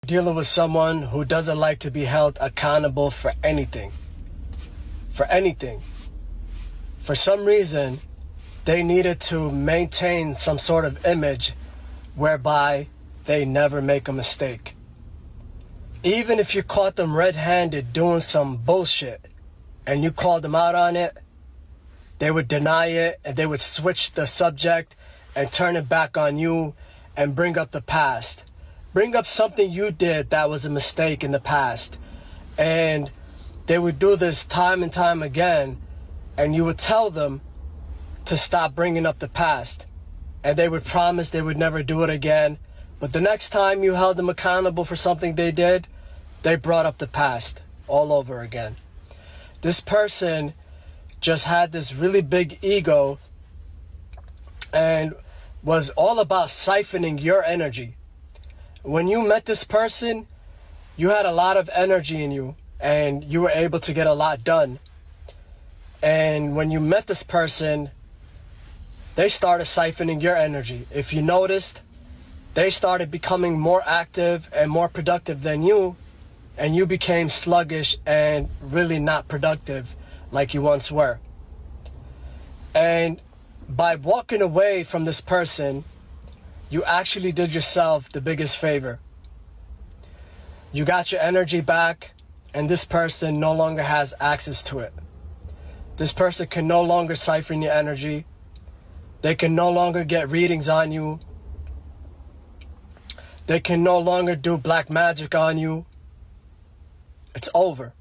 Dealing with someone who doesn't like to be held accountable for anything. For anything. For some reason, they needed to maintain some sort of image whereby they never make a mistake. Even if you caught them red-handed doing some bullshit and you called them out on it, they would deny it and they would switch the subject and turn it back on you and bring up the past. Bring up something you did that was a mistake in the past. And they would do this time and time again, and you would tell them to stop bringing up the past. And they would promise they would never do it again. But the next time you held them accountable for something they did, they brought up the past all over again. This person just had this really big ego and was all about siphoning your energy. When you met this person, you had a lot of energy in you and you were able to get a lot done. And when you met this person, they started siphoning your energy. If you noticed, they started becoming more active and more productive than you, and you became sluggish and really not productive like you once were. And by walking away from this person, you actually did yourself the biggest favor. You got your energy back, and this person no longer has access to it. This person can no longer siphon your energy. They can no longer get readings on you. They can no longer do black magic on you. It's over.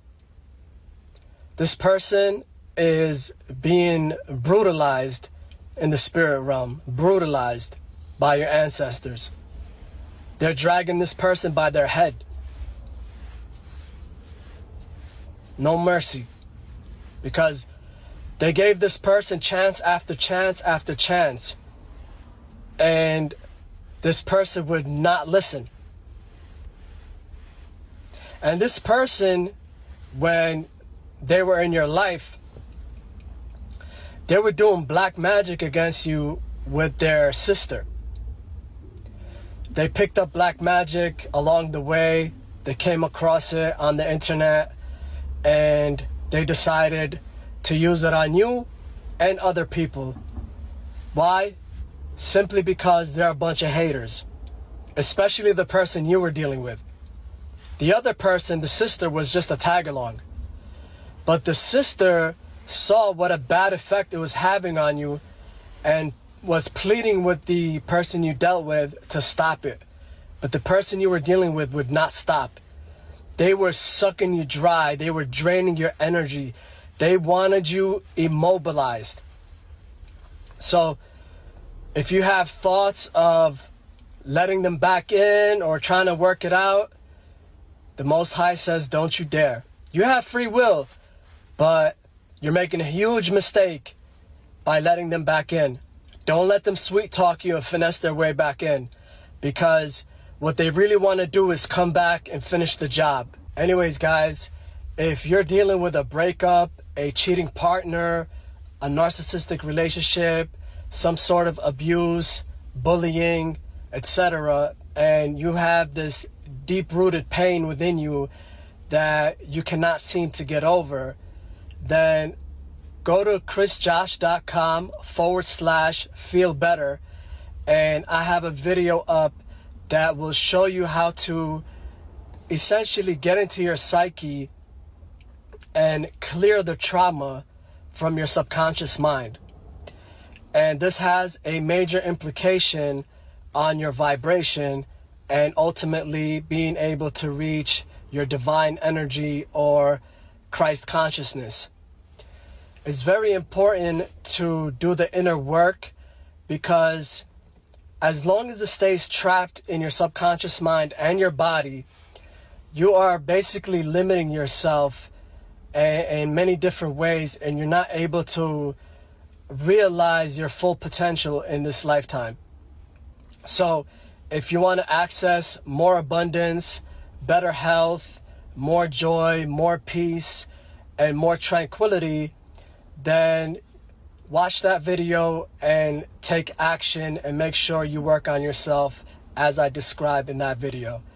This person is being brutalized in the spirit realm, brutalized by your ancestors. They're dragging this person by their head. No mercy. Because they gave this person chance after chance after chance. And this person would not listen. And this person, when they were in your life, they were doing black magic against you with their sister. They picked up black magic along the way. They came across it on the internet and they decided to use it on you and other people. Why? Simply because they're a bunch of haters, especially the person you were dealing with. The other person, the sister, was just a tag along. But the sister saw what a bad effect it was having on you and was pleading with the person you dealt with to stop it. But the person you were dealing with would not stop. They were sucking you dry. They were draining your energy. They wanted you immobilized. So if you have thoughts of letting them back in or trying to work it out, the Most High says, don't you dare. You have free will, but you're making a huge mistake by letting them back in. Don't let them sweet talk you and finesse their way back in, because what they really want to do is come back and finish the job. Anyways, guys, if you're dealing with a breakup, a cheating partner, a narcissistic relationship, some sort of abuse, bullying, etc., and you have this deep-rooted pain within you that you cannot seem to get over, then go to chrisjosh.com/feel better, and I have a video up that will show you how to essentially get into your psyche and clear the trauma from your subconscious mind. And this has a major implication on your vibration and ultimately being able to reach your divine energy or Christ consciousness. It's very important to do the inner work, because as long as it stays trapped in your subconscious mind and your body, you are basically limiting yourself in many different ways, and you're not able to realize your full potential in this lifetime. So if you want to access more abundance, better health, more joy, more peace, and more tranquility, then watch that video and take action and make sure you work on yourself as I described in that video.